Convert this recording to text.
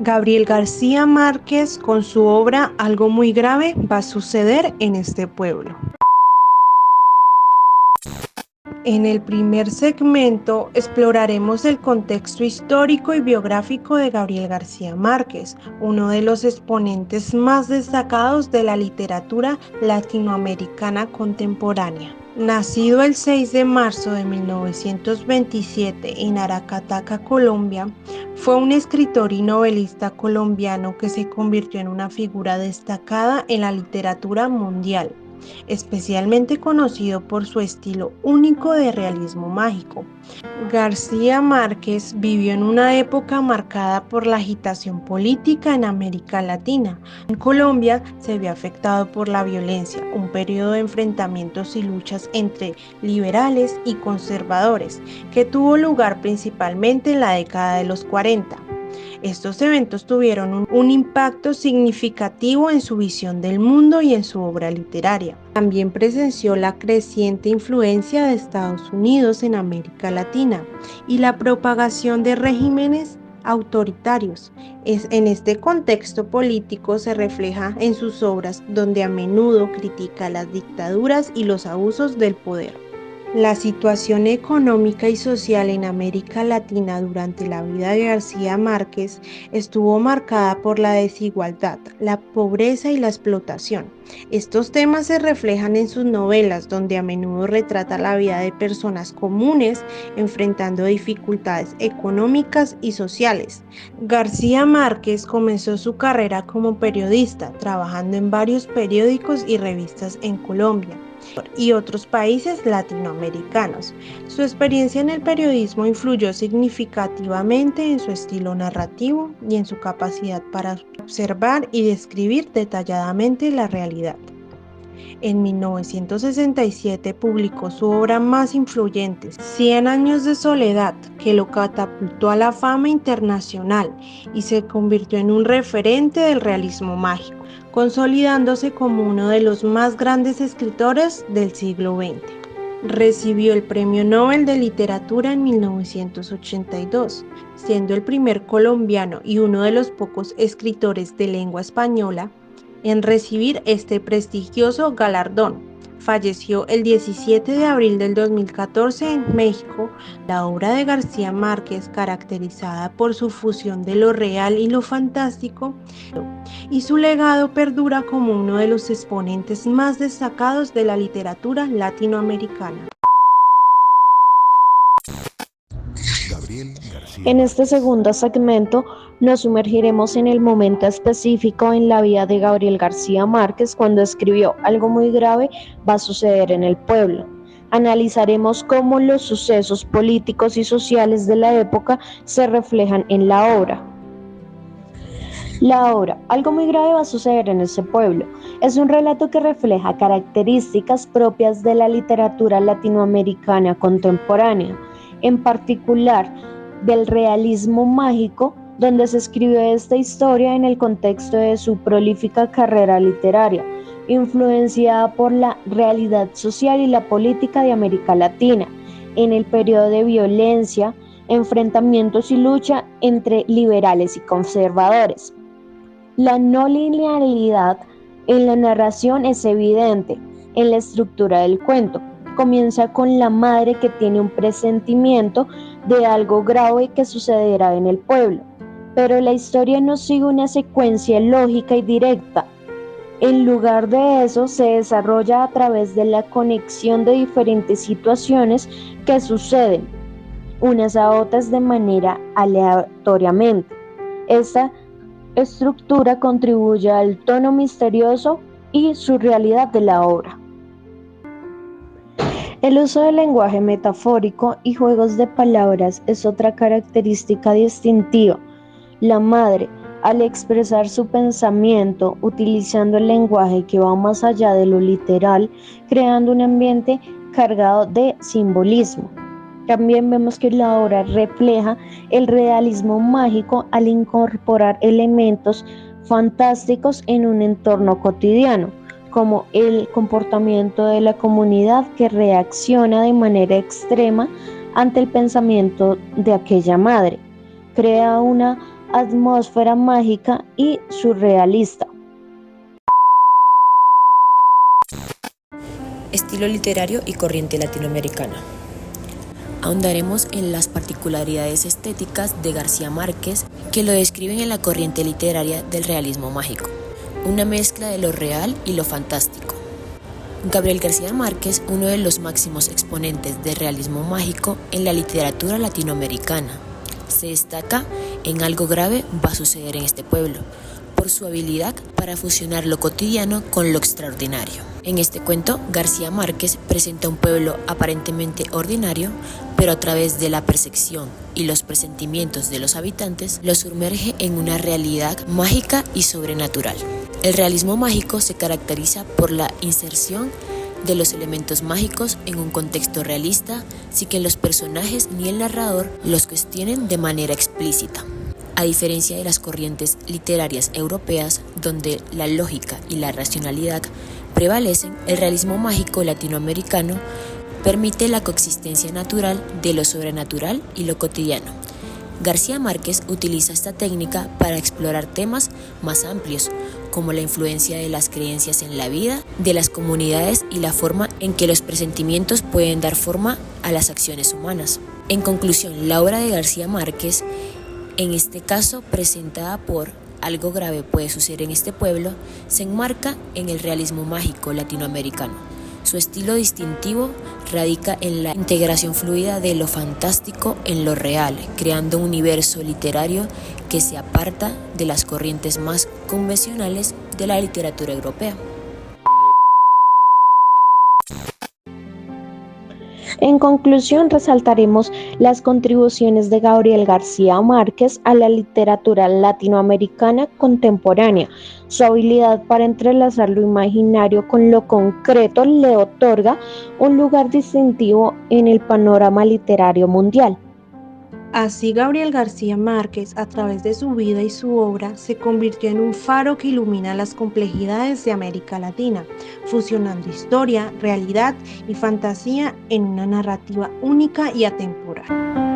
Gabriel García Márquez, con su obra Algo muy grave va a suceder en este pueblo. En el primer segmento exploraremos el contexto histórico y biográfico de Gabriel García Márquez, uno de los exponentes más destacados de la literatura latinoamericana contemporánea. Nacido el 6 de marzo de 1927 en Aracataca, Colombia, fue un escritor y novelista colombiano que se convirtió en una figura destacada en la literatura mundial, especialmente conocido por su estilo único de realismo mágico. García Márquez vivió en una época marcada por la agitación política en América Latina. En Colombia se vio afectado por la violencia, un periodo de enfrentamientos y luchas entre liberales y conservadores, que tuvo lugar principalmente en la década de los 40. Estos eventos tuvieron un impacto significativo en su visión del mundo y en su obra literaria. También presenció la creciente influencia de Estados Unidos en América Latina y la propagación de regímenes autoritarios. En este contexto político se refleja en sus obras, donde a menudo critica las dictaduras y los abusos del poder. La situación económica y social en América Latina durante la vida de García Márquez estuvo marcada por la desigualdad, la pobreza y la explotación. Estos temas se reflejan en sus novelas, donde a menudo retrata la vida de personas comunes enfrentando dificultades económicas y sociales. García Márquez comenzó su carrera como periodista, trabajando en varios periódicos y revistas en Colombia y otros países latinoamericanos. Su experiencia en el periodismo influyó significativamente en su estilo narrativo y en su capacidad para observar y describir detalladamente la realidad. En 1967 publicó su obra más influyente, Cien años de soledad, que lo catapultó a la fama internacional y se convirtió en un referente del realismo mágico, consolidándose como uno de los más grandes escritores del siglo XX. Recibió el Premio Nobel de Literatura en 1982, siendo el primer colombiano y uno de los pocos escritores de lengua española en recibir este prestigioso galardón. Falleció el 17 de abril del 2014 en México. La obra de García Márquez, caracterizada por su fusión de lo real y lo fantástico, y su legado perdura como uno de los exponentes más destacados de la literatura latinoamericana. En este segundo segmento nos sumergiremos en el momento específico en la vida de Gabriel García Márquez cuando escribió Algo muy grave va a suceder en el pueblo. Analizaremos cómo los sucesos políticos y sociales de la época se reflejan en la obra. La obra Algo muy grave va a suceder en ese pueblo es un relato que refleja características propias de la literatura latinoamericana contemporánea, en particular del realismo mágico, donde se escribió esta historia en el contexto de su prolífica carrera literaria, influenciada por la realidad social y la política de América Latina, en el periodo de violencia, enfrentamientos y lucha entre liberales y conservadores. La no linealidad en la narración es evidente en la estructura del cuento. Comienza con la madre que tiene un presentimiento de algo grave que sucederá en el pueblo, pero la historia no sigue una secuencia lógica y directa. En lugar de eso, se desarrolla a través de la conexión de diferentes situaciones que suceden unas a otras de manera aleatoriamente. Esta estructura contribuye al tono misterioso y surrealidad de la obra. El uso del lenguaje metafórico y juegos de palabras es otra característica distintiva. La madre, al expresar su pensamiento utilizando el lenguaje que va más allá de lo literal, creando un ambiente cargado de simbolismo. También vemos que la obra refleja el realismo mágico al incorporar elementos fantásticos en un entorno cotidiano, como el comportamiento de la comunidad que reacciona de manera extrema ante el pensamiento de aquella madre. Crea una atmósfera mágica y surrealista. Estilo literario y corriente latinoamericana. Ahondaremos en las particularidades estéticas de García Márquez que lo describen en la corriente literaria del realismo mágico, una mezcla de lo real y lo fantástico. Gabriel García Márquez, uno de los máximos exponentes del realismo mágico en la literatura latinoamericana, se destaca en Algo grave va a suceder en este pueblo, por su habilidad para fusionar lo cotidiano con lo extraordinario. En este cuento, García Márquez presenta un pueblo aparentemente ordinario, pero a través de la percepción y los presentimientos de los habitantes, lo sumerge en una realidad mágica y sobrenatural. El realismo mágico se caracteriza por la inserción de los elementos mágicos en un contexto realista, sin que los personajes ni el narrador los cuestionen de manera explícita. A diferencia de las corrientes literarias europeas, donde la lógica y la racionalidad prevalecen, el realismo mágico latinoamericano permite la coexistencia natural de lo sobrenatural y lo cotidiano. García Márquez utiliza esta técnica para explorar temas más amplios, como la influencia de las creencias en la vida, de las comunidades y la forma en que los presentimientos pueden dar forma a las acciones humanas. En conclusión, la obra de García Márquez, en este caso presentada por Algo grave puede suceder en este pueblo, se enmarca en el realismo mágico latinoamericano. Su estilo distintivo radica en la integración fluida de lo fantástico en lo real, creando un universo literario que se aparta de las corrientes más convencionales de la literatura europea. En conclusión, resaltaremos las contribuciones de Gabriel García Márquez a la literatura latinoamericana contemporánea. Su habilidad para entrelazar lo imaginario con lo concreto le otorga un lugar distintivo en el panorama literario mundial. Así, Gabriel García Márquez, a través de su vida y su obra, se convirtió en un faro que ilumina las complejidades de América Latina, fusionando historia, realidad y fantasía en una narrativa única y atemporal.